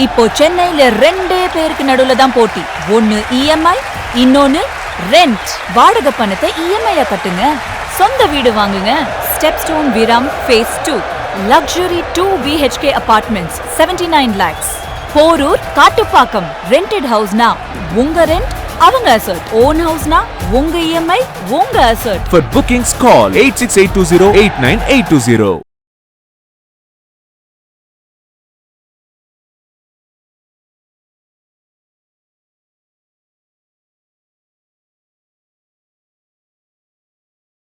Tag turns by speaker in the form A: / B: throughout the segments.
A: இப்போ சென்னையில ரெண்டே பேருக்கு நடுவுல தான் போட்டி. ஒன்னு இஎம்ஐ, இன்னொன்னு ரெண்ட். வாடகை பணத்தை இஎம்ஐயா கட்டுங்க, சொந்த வீடு வாங்குங்க. Stepstone Viram phase 2 luxury 2 BHK apartments 79 lakhs. Porur Kattupakkam rented ஹவுஸ்னா உங்க ரெண்ட் அவங்க அசர்ட், ஓன் ஹவுஸ்னா உங்க இஎம்ஐ உங்க அசர்ட்.
B: For bookings call 8682089820.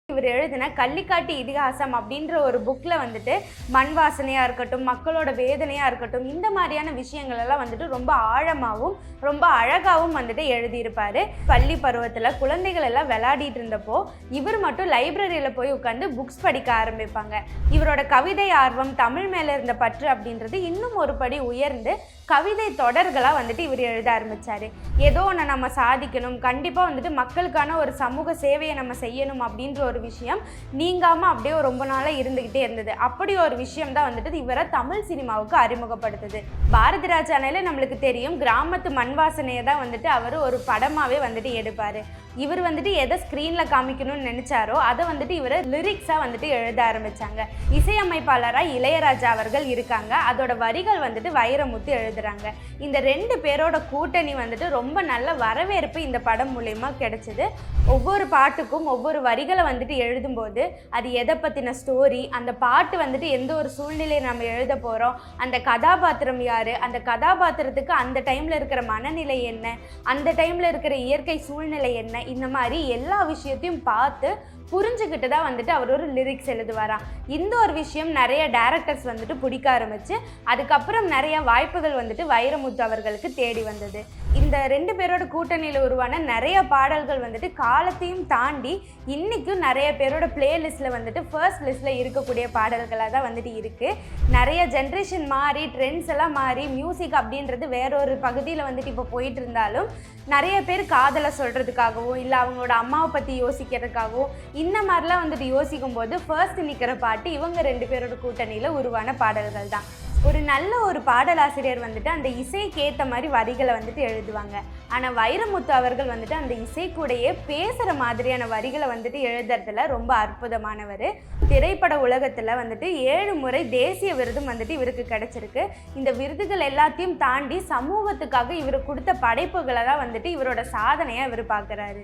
C: இவர் எழுதின கள்ளிக்காட்டு இதிகாசம் அப்படின்ற ஒரு புக்கில் வந்துட்டு மண் வாசனையாக இருக்கட்டும், மக்களோட வேதனையாக இருக்கட்டும், இந்த மாதிரியான விஷயங்கள் எல்லாம் வந்துட்டு ரொம்ப ஆழமாகவும் ரொம்ப அழகாகவும் வந்துட்டு எழுதியிருப்பார். பள்ளி பருவத்தில் குழந்தைகள் எல்லாம் விளையாடிட்டு இருந்தப்போ இவர் மட்டும் லைப்ரரியில் போய் உட்காந்து புக்ஸ் படிக்க ஆரம்பிப்பாங்க. இவரோட கவிதை ஆர்வம், தமிழ் மேலே இருந்த பற்று அப்படின்றது இன்னும் ஒரு படி உயர்ந்து கவிதை தொடர்களாக வந்துட்டு இவர் எழுத ஆரம்பித்தார். ஏதோ ஒன்று நம்ம சாதிக்கணும், கண்டிப்பாக வந்துட்டு மக்களுக்கான ஒரு சமூக சேவையை நம்ம செய்யணும் அப்படின்ற ஒரு விஷயம் நீங்காமல் அப்படியே ரொம்ப நாளாக இருந்துக்கிட்டே இருந்தது. அப்படி ஒரு விஷயம் தான் வந்துட்டு இவரை தமிழ் சினிமாவுக்கு அறிமுகப்படுத்துது. பாரதி ராஜானாலே நம்மளுக்கு தெரியும், கிராமத்து மண் வாசனையை தான் வந்துட்டு அவர் ஒரு படமாகவே வந்துட்டு எடுப்பார். இவர் வந்துட்டு எதை ஸ்க்ரீனில் காமிக்கணும்னு நினச்சாரோ அதை வந்துட்டு இவர் லிரிக்ஸாக வந்துட்டு எழுத ஆரம்பித்தாங்க. இசையமைப்பாளராக இளையராஜா அவர்கள் இருக்காங்க, அதோட வரிகள் வந்துட்டு வைரமுத்து எழுதுறாங்க. இந்த ரெண்டு பேரோட கூட்டணி வந்துட்டு ரொம்ப நல்ல வரவேற்பு இந்த படம் மூலயமா கிடைச்சிது. ஒவ்வொரு பாட்டுக்கும் ஒவ்வொரு வரிகளை வந்துட்டு எழுதும்போது அது எதை பற்றின ஸ்டோரி, அந்த பாட்டு வந்துட்டு எந்த ஒரு சூழ்நிலையை நம்ம எழுத போகிறோம், அந்த கதாபாத்திரம் யார், அந்த கதாபாத்திரத்துக்கு அந்த டைமில் இருக்கிற மனநிலை என்ன, அந்த டைமில் இருக்கிற இயற்கை சூழ்நிலை என்ன, இந்த மாதிரி எல்லா விஷயத்தையும் பார்த்து புரிஞ்சுக்கிட்டு தான் வந்துட்டு அவர் ஒரு லிரிக்ஸ் எழுதுவாராம். இந்த ஒரு விஷயம் நிறைய டைரக்டர்ஸ் வந்துட்டு பிடிக்க ஆரம்பிச்சு அதுக்கப்புறம் நிறைய வாய்ப்புகள் வந்துட்டு வைரமுத்து அவர்களுக்கு தேடி வந்தது. இந்த ரெண்டு பேரோட கூட்டணியில் உருவான நிறைய பாடல்கள் வந்துட்டு காலத்தையும் தாண்டி இன்றைக்கும் நிறைய பேரோட பிளேலிஸ்ட்டில் வந்துட்டு ஃபர்ஸ்ட் லிஸ்ட்டில் இருக்கக்கூடிய பாடல்களாக தான் வந்துட்டு இருக்குது. நிறைய ஜென்ரேஷன் மாறி ட்ரெண்ட்ஸ் எல்லாம் மாறி மியூசிக் அப்படின்றது வேறொரு பகுதியில் வந்துட்டு இப்போ போயிட்டு இருந்தாலும் நிறைய பேர் காதலை சொல்கிறதுக்காகவும் இல்லை அவங்களோட அம்மாவை பற்றி யோசிக்கிறதுக்காகவும் இந்த மாதிரிலாம் வந்துட்டு யோசிக்கும் போது ஃபர்ஸ்ட் நிற்கிற பாட்டு இவங்க ரெண்டு பேரோட கூட்டணியில் உருவான பாடல்கள் தான். ஒரு நல்ல ஒரு பாடலாசிரியர் வந்துட்டு அந்த இசைக்கு ஏற்ற மாதிரி வரிகளை வந்துட்டு எழுதுவாங்க. ஆனால் வைரமுத்து அவர்கள் வந்துட்டு அந்த இசைக்கூடையே பேசுகிற மாதிரியான வரிகளை வந்துட்டு எழுதுறதுல ரொம்ப அற்புதமானவர். திரைப்பட உலகத்தில் வந்துட்டு 7 முறை தேசிய விருதும் வந்துட்டு இவருக்கு கிடைச்சிருக்கு. இந்த விருதுகள் எல்லாத்தையும் தாண்டி சமூகத்துக்காக இவர் கொடுத்த படைப்புகளை தான் வந்துட்டு இவரோட சாதனையாக இவர் பார்க்குறாரு.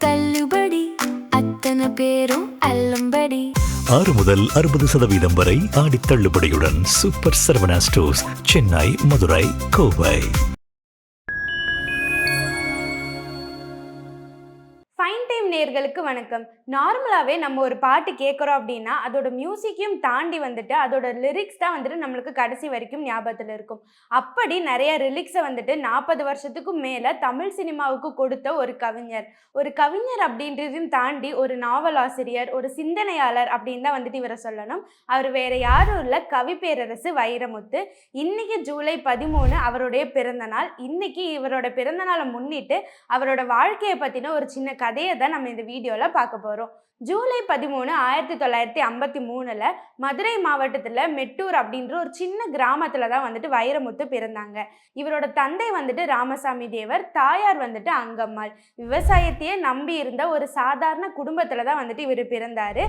D: தள்ளுபடி அத்தனை பேரும் அல்லம்படி
E: 6 முதல் 60% வரை ஆடி தள்ளுபடியுடன் super Saravana stores, Chennai, Madurai, Kovai.
C: Fine time நேயர்களுக்கு வணக்கம். நார்மலாகவே நம்ம ஒரு பாட்டு கேட்குறோம் அப்படின்னா அதோட மியூசிக்கையும் தாண்டி வந்துட்டு அதோட லிரிக்ஸ் தான் வந்துட்டு நம்மளுக்கு கடைசி வரைக்கும் ஞாபகத்தில் இருக்கும். அப்படி நிறைய லிரிக்ஸை வந்துட்டு 40 வருஷத்துக்கும் மேலே தமிழ் சினிமாவுக்கு கொடுத்த ஒரு கவிஞர் அப்படின்றதையும் தாண்டி ஒரு நாவலாசிரியர், ஒரு சிந்தனையாளர் அப்படின்னு தான் வந்துட்டு இவரை சொல்லணும். அவர் வேறு யாரும் இல்லை, கவி பேரரசு வைரமுத்து. இன்னைக்கு ஜூலை 13 அவருடைய பிறந்தநாள். இன்னைக்கு இவரோட பிறந்தநாளை முன்னிட்டு அவரோட வாழ்க்கையை பற்றின ஒரு சின்ன கதையை தான் நம்ம இந்த வீடியோவில் பார்க்க போகிறோம். ஜூலை 13 1953 மதுரை மாவட்டத்தில் மெட்டூர் அப்படின்ற ஒரு சின்ன கிராமத்தில் தான் வந்துட்டு வைரமுத்து பிறந்தாங்க. இவரோட தந்தை வந்துட்டு ராமசாமி தேவர், தாயார் வந்துட்டு அங்கம்மாள். விவசாயத்தையே நம்பி இருந்த ஒரு சாதாரண குடும்பத்தில் தான் வந்துட்டு இவர் பிறந்தார்.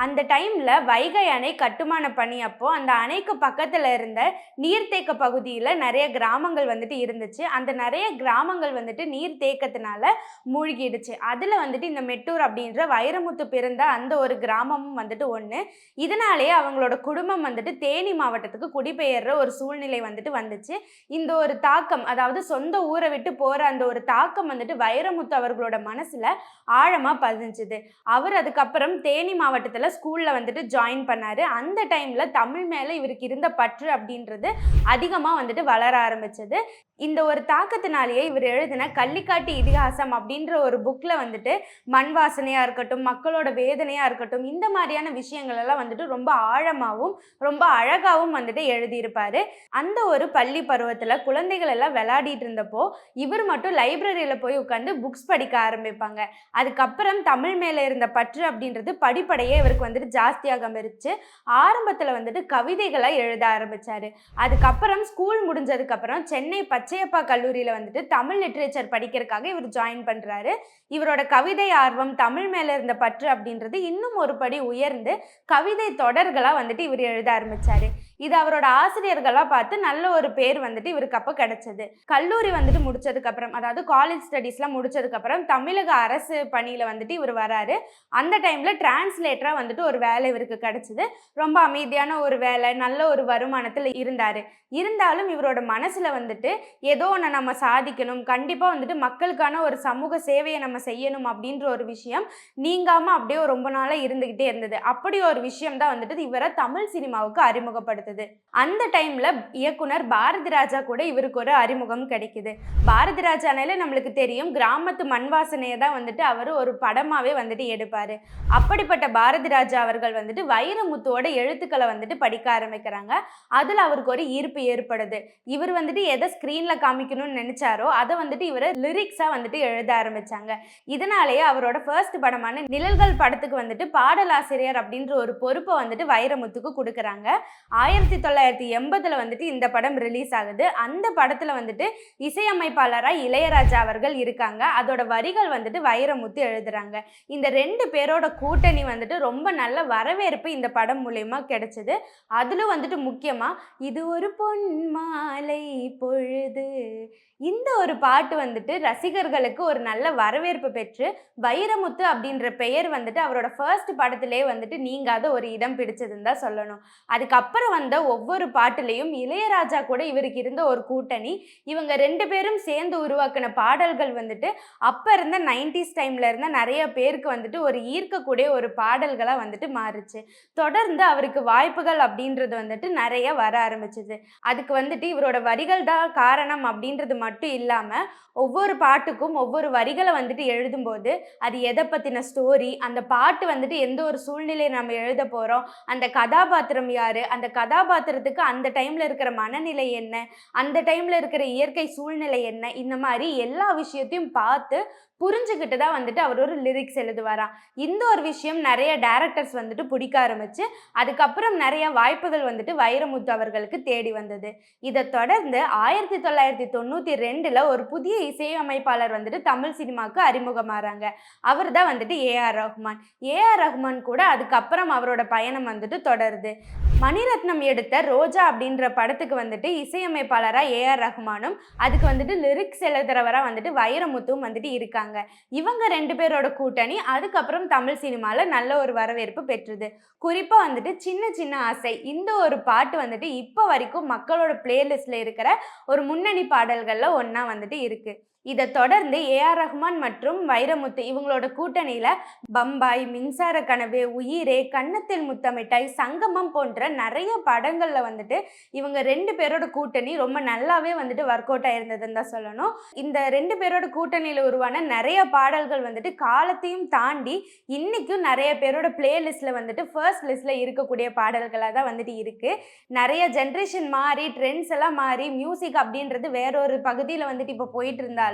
C: அந்த டைமில் வைகை அணை கட்டுமான பணி அப்போ அந்த அணைக்கு பக்கத்தில் இருந்த நீர்த்தேக்க பகுதியில் நிறைய கிராமங்கள் வந்துட்டு இருந்துச்சு. அந்த நிறைய கிராமங்கள் வந்துட்டு நீர்த்தேக்கத்தினால மூழ்கிடுச்சு. அதில் வந்துட்டு இந்த மெட்டூர் அப்படின்ற வைரமுத்து பிறந்த அந்த ஒரு கிராமமும் வந்துட்டு ஒன்று. இதனாலேயே அவங்களோட குடும்பம் வந்துட்டு தேனி மாவட்டத்துக்கு குடிபெயர்ற ஒரு சூழ்நிலை வந்துட்டு வந்துச்சு. இந்த ஒரு தாக்கம், அதாவது சொந்த ஊரை விட்டு போகிற அந்த ஒரு தாக்கம் வந்துட்டு வைரமுத்து அவர்களோட மனசில் ஆழமாக பதிஞ்சுது. அவர் அதுக்கப்புறம் தேனி மாவட்டத்தில் ஸ்கூலில் வந்துட்டு ஜாயின் பண்ணார். அந்த டைமில் தமிழ் மேலே இவருக்கு இருந்த பற்று அப்படின்றது அதிகமாக வந்துட்டு வளர ஆரம்பிச்சது. இந்த ஒரு தாக்கத்தினாலேயே இவர் எழுதின கள்ளிக்காட்டு இதிகாசம் அப்படின்ற ஒரு புக்கில் வந்துட்டு மண் வாசனையாக இருக்கட்டும், மக்களோட மக்களோட வேதனையா இருக்கட்டும், இந்த மாதிரியான விஷயங்கள் எல்லாம் வந்துட்டு ரொம்ப ஆழமாவும் ரொம்ப அழகாவும் வந்துட்டு எழுதியிருப்பாரு. அந்த ஒரு பள்ளி பருவத்துல குழந்தைகள் எல்லாம் விளையாடிட்டு இருந்தப்போ இவர் மட்டும் லைப்ரரியில போய் உட்கார்ந்து புக்ஸ் படிக்க ஆரம்பிப்பாங்க. அதுக்கப்புறம் தமிழ் மேல இருந்த பற்று அப்படின்றது படிப்படியே இவருக்கு வந்துட்டு ஜாஸ்தியாக ஆரம்பிச்சு ஆரம்பத்துல வந்துட்டு கவிதைகளை எழுத ஆரம்பிச்சாரு. அதுக்கப்புறம் ஸ்கூல் முடிஞ்சதுக்கு அப்புறம் சென்னை பச்சையப்பா கல்லூரியில வந்துட்டு தமிழ் லிட்ரேச்சர் படிக்கிறதுக்காக இவர் ஜாயின் பண்றாரு. இவரோட கவிதை ஆர்வம், தமிழ் மேல இருந்த பற்று அப்படின்றது இன்னும் ஒரு படி உயர்ந்து கவிதை தொடர்களா வந்துட்டு இவர் எழுத ஆரம்பிச்சாரு. இது அவரோட ஆசிரியர்களா பார்த்து நல்ல ஒரு பேர் வந்துட்டு இவருக்கு அப்ப கிடைச்சது. கல்லூரி வந்துட்டு முடிச்சதுக்கு அப்புறம், அதாவது காலேஜ் ஸ்டடீஸ்லாம் முடிச்சதுக்கு அப்புறம் தமிழக அரசு பணியில வந்துட்டு இவர் வராரு. அந்த டைம்ல டிரான்ஸ்லேட்டரா வந்துட்டு ஒரு வேலை இவருக்கு கிடைச்சது. ரொம்ப அமைதியான ஒரு வேலை, நல்ல ஒரு வருமானத்துல இருந்தாரு. இருந்தாலும் இவரோட மனசுல வந்துட்டு ஏதோ ஒன்று நம்ம சாதிக்கணும், கண்டிப்பா வந்துட்டு மக்களுக்கான ஒரு சமூக சேவையை நம்ம செய்யணும் அப்படின்ற ஒரு விஷயம் நீங்காம அப்படியே ரொம்ப நாளா இருந்துகிட்டே இருந்தது. அப்படி ஒரு விஷயம் தான் வந்துட்டு இவரை தமிழ் சினிமாவுக்கு அறிமுகப்படுத்துது. அந்த டைம்ல இயக்குனர் பாரதி ராஜா கூட இவருக்கு ஒரு அறிமுகம் கிடைக்குது. பாரதி ராஜானாலே நம்மளுக்கு தெரியும், கிராமத்து மண் வாசனையை தான் வந்துட்டு அவர் ஒரு படமாவே வந்துட்டு எடுப்பாரு. அப்படிப்பட்ட பாரதி ராஜா அவர்கள் வந்துட்டு வைரமுத்துவோட எழுத்துக்களை வந்துட்டு படிக்க ஆரம்பிக்கிறாங்க. அதுல அவருக்கு ஒரு ஈர்ப்பு ஏற்படுது. இவர் வந்துட்டு எதை ஸ்கிரீன்ல காமிக்கணும்னு நினைச்சாரோ அதை வந்துட்டு இவர் லிரிக்ஸா வந்துட்டு எழுத ஆரம்பிச்சாங்க. இதனாலேயே அவரோட ஃபர்ஸ்ட் படமான நிழல்கள் படத்துக்கு வந்துட்டு பாடலாசிரியர் அப்படின்ற ஒரு பொறுப்பை வந்துட்டு வைரமுத்துக்கு கொடுக்குறாங்க. 1980 வந்துட்டு இந்த படம் ரிலீஸ் ஆகுது. அந்த படத்துல வந்துட்டு இசையமைப்பாளரா இளையராஜா அவர்கள் இருக்காங்க. அதோட வரிகள் வந்துட்டு வைரமுத்து எழுதுறாங்க. இந்த 2 பேரோட கூட்டணி வந்துட்டு ரொம்ப நல்ல வரவேற்பு இந்த படம் மூலமா கிடைச்சது. அதுல வந்துட்டு முக்கியமா இது ஒரு பொன் மாலை பொழுது, இந்த ஒரு பாட்டு வந்துட்டு ரசிகர்களுக்கு ஒரு நல்ல வரவேற்பு பெற்று வைரமுத்து அப்படின்ற பெயர் வந்துட்டு அவரோட ஃபர்ஸ்ட் படத்திலே வந்துட்டு நீங்காத ஒரு இடம் பிடிச்சதுன்னு தான் சொல்லணும். அதுக்கப்புறம் வந்த ஒவ்வொரு பாட்டுலையும் இளையராஜா கூட இவருக்கு இருந்த ஒரு கூட்டணி, இவங்க 2 பேரும் சேர்ந்து உருவாக்கின பாடல்கள் வந்துட்டு அப்ப இருந்த 90s டைம்ல இருந்த நிறைய பேருக்கு வந்துட்டு ஒரு ஈர்க்கக்கூடிய ஒரு பாடல்களா வந்துட்டு மாறுச்சு. தொடர்ந்து அவருக்கு வாய்ப்புகள் அப்படின்றது வந்துட்டு நிறைய வர ஆரம்பிச்சது. அதுக்கு வந்துட்டு இவரோட வரிகள் தான் காரணம் அப்படின்றது மட்டும் இல்லாம ஒவ்வொரு பாட்டுக்கும் ஒவ்வொரு வரிகளை வந்துட்டு எழுதும்போது அது எதை பத்தின ஸ்டோரி, அந்த பாட்டு வந்துட்டு எந்த ஒரு சூழ்நிலையை நம்ம எழுத போறோம், அந்த கதாபாத்திரம் யாரு, அந்த கதாபாத்திரத்துக்கு அந்த டைம்ல இருக்கிற மனநிலை என்ன, அந்த டைம்ல இருக்கிற இயற்கை சூழ்நிலை என்ன, இந்த மாதிரி எல்லா விஷயத்தையும் பார்த்து புரிஞ்சுக்கிட்டு தான் வந்துட்டு அவர் ஒரு லிரிக்ஸ் எழுதுவாராம். இந்த ஒரு விஷயம் நிறைய டைரக்டர்ஸ் வந்துட்டு பிடிக்க ஆரம்பிச்சு அதுக்கப்புறம் நிறைய வாய்ப்புகள் வந்துட்டு வைரமுத்து அவர்களுக்கு தேடி வந்தது. இதை தொடர்ந்து 1992 ஒரு புதிய இசையமைப்பாளர் வந்துட்டு தமிழ் சினிமாவுக்கு அறிமுகமாறாங்க. அவர் தான் வந்துட்டு ஏஆர் ரஹ்மான். ஏஆர் ரஹ்மான் கூட அதுக்கப்புறம் அவரோட பயணம் வந்துட்டு தொடருது. மணிரத்னம் எடுத்த ரோஜா அப்படின்ற படத்துக்கு வந்துட்டு இசையமைப்பாளரா ஏஆர் ரஹ்மானும் அதுக்கு வந்துட்டு லிரிக்ஸ் எழுதுறவரா வந்துட்டு வைரமுத்துவும் வந்துட்டு இருக்காங்க. இவங்க 2 பேரோட கூட்டணி அதுக்கப்புறம் தமிழ் சினிமால நல்ல ஒரு வரவேற்பு பெற்றது. குறிப்பா வந்துட்டு சின்ன சின்ன ஆசை, இந்த ஒரு பாட்டு வந்துட்டு இப்ப வரைக்கும் மக்களோட பிளேலிஸ்ட்ல இருக்கிற ஒரு முன்னணி பாடல்கள்ல ஒண்ணா வந்துட்டு இருக்கு. இதை தொடர்ந்து ஏஆர் ரஹ்மான் மற்றும் வைரமுத்து இவங்களோட கூட்டணியில பம்பாய், மின்சார கனவு, உயிரே, கன்னத்தில் முத்தமிட்டாய், சங்கமம் போன்ற நிறைய படங்கள்ல வந்துட்டு இவங்க 2 பேரோட கூட்டணி ரொம்ப நல்லாவே வந்துட்டு ஒர்க் அவுட் ஆயிருந்ததுன்னு தான் சொல்லணும். இந்த 2 பேரோட கூட்டணியில உருவான நிறைய பாடல்கள் வந்துட்டு காலத்தையும் தாண்டி இன்னைக்கும் நிறைய பேரோட பிளேலிஸ்ட்ல வந்துட்டு ஃபர்ஸ்ட் லிஸ்ட்ல இருக்கக்கூடிய பாடல்களாக தான் வந்துட்டு இருக்கு. நிறைய ஜென்ரேஷன் மாறி ட்ரெண்ட்ஸ் எல்லாம் மாறி மியூசிக் அப்படின்றது வேறொரு பகுதியில் வந்துட்டு இப்போ போயிட்டு இருந்தாலும்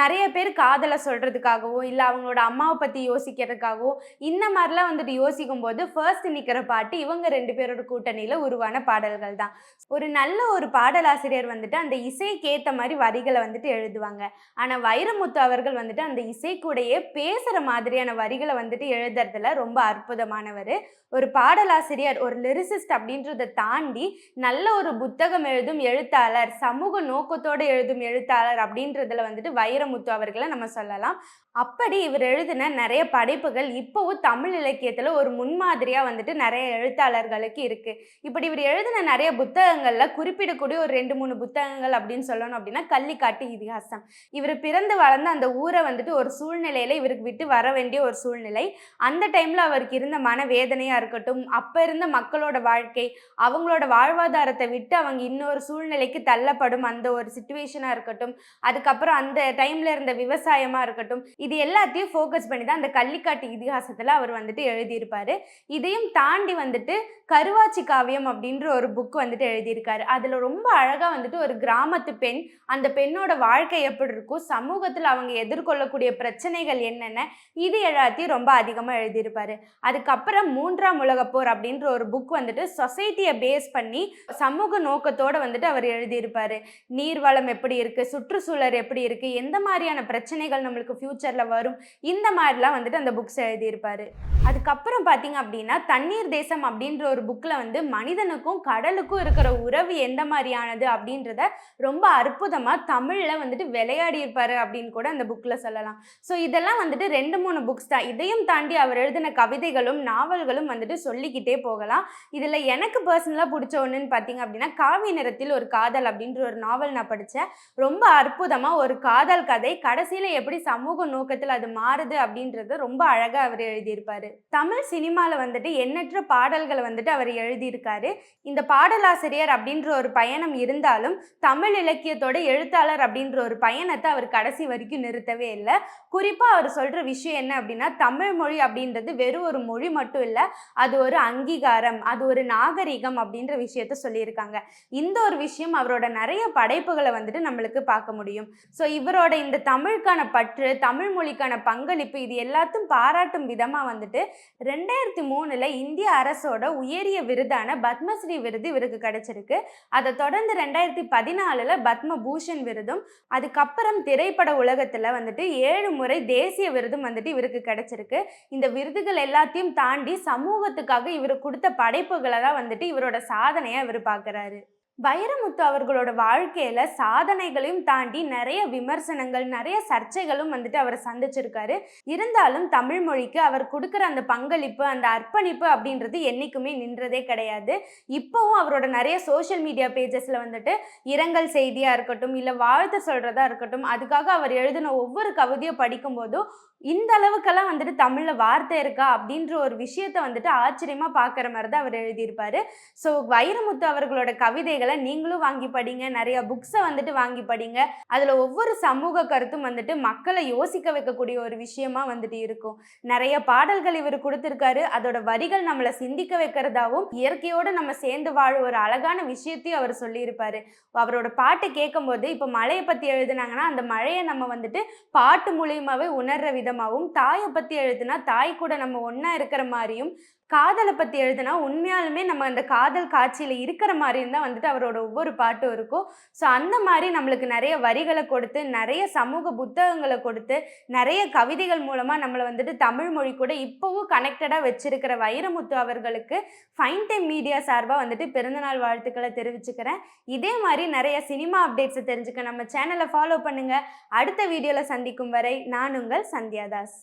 C: நிறைய பேர் காதலை சொல்றதுக்காகவோ இல்லை அவங்களோட அம்மாவை பற்றி யோசிக்கிறதுக்காகவோ இந்த மாதிரிலாம் வந்துட்டு யோசிக்கும் போது ஃபர்ஸ்ட் நிற்கிற பாட்டு இவங்க 2 பேரோட கூட்டணியில் உருவான பாடல்கள் தான். ஒரு நல்ல ஒரு பாடலாசிரியர் வந்துட்டு அந்த இசைக்கு ஏற்ற மாதிரி வரிகளை வந்துட்டு எழுதுவாங்க. ஆனால் வைரமுத்து அவர்கள் வந்துட்டு அந்த இசைக்கூடையே பேசுகிற மாதிரியான வரிகளை வந்துட்டு எழுதுறதுல ரொம்ப அற்புதமானவர். ஒரு பாடலாசிரியர், ஒரு லிரிசிஸ்ட் அப்படின்றத தாண்டி நல்ல ஒரு புத்தகம் எழுதும் எழுத்தாளர், சமூக நோக்கத்தோடு எழுதும் எழுத்தாளர் அப்படின்றதுல வந்துட்டு வைரமுத்து அவர்களை நம்ம சொல்லலாம். அப்படி இவர் எழுதின நிறைய படைப்புகள் இப்போவும் தமிழ் இலக்கியத்தில் ஒரு முன்மாதிரியாக வந்துட்டு நிறைய எழுத்தாளர்களுக்கு இருக்குது. இப்படி இவர் எழுதின நிறைய புத்தகங்களில் குறிப்பிடக்கூடிய ஒரு 2-3 புத்தகங்கள் அப்படின்னு சொல்லணும் அப்படின்னா கள்ளிக்காட்டு இதிகாசம். இவர் பிறந்து வளர்ந்த அந்த ஊரை வந்துட்டு ஒரு சூழ்நிலையில் இவருக்கு விட்டு வர வேண்டிய ஒரு சூழ்நிலை. அந்த டைமில் அவருக்கு இருந்த மனவேதனையாக இருக்கட்டும், அப்போ இருந்த மக்களோட வாழ்க்கை, அவங்களோட வாழ்வாதாரத்தை விட்டு அவங்க இன்னொரு சூழ்நிலைக்கு தள்ளப்படும் அந்த ஒரு சிச்சுவேஷனாக இருக்கட்டும், அதுக்கப்புறம் அதுக்கப்புறம் அந்த டைம்ல இருந்த விவசாயமா இருக்கட்டும், இது எல்லாத்தையும் ஃபோக்கஸ் பண்ணி தான் அந்த கள்ளிக்காட்டு இதிகாசத்துல அவர் வந்துட்டு எழுதியிருப்பாரு. இதையும் தாண்டி வந்துட்டு கருவாச்சி காவியம் அப்படின்ற ஒரு புக் வந்துட்டு எழுதியிருக்காரு. அதுல ரொம்ப அழகா வந்துட்டு ஒரு கிராமத்து பெண், அந்த பெண்ணோட வாழ்க்கை எப்படி இருக்கும், சமூகத்துல அவங்க எதிர்கொள்ளக்கூடிய பிரச்சனைகள் என்னென்ன, இது எல்லாத்தையும் ரொம்ப அதிகமா எழுதியிருப்பாரு. அதுக்கப்புறம் 3ஆம் உலகப் போர் அப்படின்ற ஒரு புக் வந்துட்டு சொசைட்டியை பேஸ் பண்ணி சமூக நோக்கத்தோட வந்துட்டு அவர் எழுதியிருப்பாரு. நீர்வளம் எப்படி இருக்கு, சுற்றுச்சூழல் எப்படி இருக்கு, எந்த மாதிரியான பிரச்சனைகள் நம்மளுக்கு ஃபியூச்சர்ல வரும், இந்த மாதிரிலாம் வந்துட்டு அந்த புக்ஸ் எழுதியிருப்பாரு. அதுக்கப்புறம் பார்த்தீங்க அப்படின்னா தண்ணீர் தேசம் அப்படின்ற ஒரு புக்கில் வந்து மனிதனுக்கும் கடலுக்கும் இருக்கிற உறவு எந்த மாதிரியானது அப்படின்றத ரொம்ப அற்புதமாக தமிழில் வந்துட்டு விளையாடி இருப்பாரு அப்படின்னு கூட அந்த புக்கில் சொல்லலாம். ஸோ இதெல்லாம் வந்துட்டு 2-3 புக்ஸ் தான். இதையும் தாண்டி அவர் எழுதின கவிதைகளும் நாவல்களும் வந்துட்டு சொல்லிக்கிட்டே போகலாம். இதில் எனக்கு பர்சனலாக பிடிச்ச ஒன்றுன்னு பார்த்தீங்க அப்படின்னா காவி நிறத்தில் ஒரு காதல் அப்படின்ற ஒரு நாவல் நான் படித்தேன். ரொம்ப அற்புதமாக ஒரு காதல் கதை கடைசியில் எப்படி சமூக நோக்கத்தில் அது மாறுது அப்படின்றத ரொம்ப அழகாக அவர் எழுதியிருப்பாரு. தமிழ் சினிமாவில் வந்துட்டு எண்ணற்ற பாடல்களை வந்துட்டு அவர் எழுதியிருக்காரு. இந்த பாடலாசிரியர் அப்படின்ற ஒரு பயணம் இருந்தாலும் தமிழ் இலக்கியத்தோட எழுத்தாளர் அப்படின்ற ஒரு பயணத்தை அவர் கடைசி வரைக்கும் நிறுத்தவே இல்லை. குறிப்பாக அவர் சொல்கிற விஷயம் என்ன அப்படின்னா, தமிழ் மொழி அப்படின்றது வெறும் ஒரு மொழி மட்டும் இல்லை, அது ஒரு அங்கீகாரம், அது ஒரு நாகரிகம் அப்படின்ற விஷயத்த சொல்லியிருக்காங்க. இந்த ஒரு விஷயம் அவரோட நிறைய படைப்புகளை வந்துட்டு நம்மளுக்கு பார்க்க முடியும். ஸோ இவரோட இந்த தமிழுக்கான பற்று, தமிழ் மொழிக்கான பங்களிப்பு, இது எல்லாத்தையும் பாராட்டும் விதமாக வந்துட்டு 2003 இந்திய அரசோட உயரிய விருதான பத்மஸ்ரீ விருது இவருக்கு கிடைச்சிருக்கு. அதை தொடர்ந்து 2014 பத்மபூஷன் விருதும், அதுக்கப்புறம் திரைப்பட உலகத்துல வந்துட்டு 7 முறை தேசிய விருதும் வந்துட்டு இவருக்கு கிடைச்சிருக்கு. இந்த விருதுகள் எல்லாத்தையும் தாண்டி சமூகத்துக்காக இவர் கொடுத்த படைப்புகளை தான் வந்துட்டு இவரோட சாதனையா இவர் பார்க்குறாரு. வைரமுத்து அவர்களோட வாழ்க்கையில சாதனைகளையும் தாண்டி நிறைய விமர்சனங்கள், நிறைய சர்ச்சைகளும் வந்துட்டு அவர் சந்திச்சிருக்காரு. இருந்தாலும் தமிழ் மொழிக்கு அவர் கொடுக்குற அந்த பங்களிப்பு, அந்த அர்ப்பணிப்பு அப்படின்றது என்னைக்குமே நின்றதே கிடையாது. இப்போவும் அவரோட நிறைய சோஷியல் மீடியா பேஜஸ்ல வந்துட்டு இரங்கல் செய்தியா இருக்கட்டும், இல்லை வாழ்த்து சொல்றதா இருக்கட்டும், அதுக்காக அவர் எழுதின ஒவ்வொரு கவிதையை படிக்கும் போதும் இந்த அளவுக்கெல்லாம் வந்துட்டு தமிழ்ல வார்த்தை இருக்கா அப்படின்ற ஒரு விஷயத்த வந்துட்டு ஆச்சரியமா பார்க்குற மாதிரி தான் அவர் எழுதியிருப்பாரு. ஸோ வைரமுத்து அவர்களோட கவிதைகளை நீங்களும் வாங்கி படிங்க, நிறைய புக்ஸை வந்துட்டு வாங்கி படிங்க. அதில் ஒவ்வொரு சமூக கருத்தும் வந்துட்டு மக்களை யோசிக்க வைக்கக்கூடிய ஒரு விஷயமா வந்துட்டு இருக்கும். நிறைய பாடல்கள் இவர் கொடுத்துருக்காரு. அதோட வரிகள் நம்மளை சிந்திக்க வைக்கிறதாவும் இயற்கையோடு நம்ம சேர்ந்து வாழ ஒரு அழகான விஷயத்தையும் அவர் சொல்லியிருப்பாரு. அவரோட பாட்டு கேட்கும் போது இப்போ மழையை பற்றி எழுதுனாங்கன்னா அந்த மழையை நம்ம வந்துட்டு பாட்டு மூலியமாகவே உணர்ற விதமாகவும், தாயை பற்றி எழுதுனா தாய் கூட நம்ம ஒன்றா இருக்கிற மாதிரியும், காதலை பற்றி எழுதுனா உண்மையாலுமே நம்ம அந்த காதல் காட்சியில் இருக்கிற மாதிரியும் தான் வந்துட்டு அவரோட ஒவ்வொரு பாட்டும் இருக்கும். ஸோ அந்த மாதிரி நம்மளுக்கு நிறைய வரிகளை கொடுத்து, நிறைய சமூக புத்தகங்களை கொடுத்து, நிறைய கவிதைகள் மூலமாக நம்மளை வந்துட்டு தமிழ் மொழி கூட இப்போவும் கனெக்டடாக வச்சிருக்கிற வைரமுத்து அவர்களுக்கு ஃபைன் டைம் மீடியா சார்பாக வந்துட்டு பிறந்தநாள் வாழ்த்துக்களை தெரிவிச்சுக்கிறேன். இதே மாதிரி நிறைய சினிமா அப்டேட்ஸை தெரிஞ்சுக்க நம்ம சேனலை ஃபாலோ பண்ணுங்கள். அடுத்த வீடியோவில் சந்திக்கும் வரை நான் உங்கள் சந்தியா தாஸ்.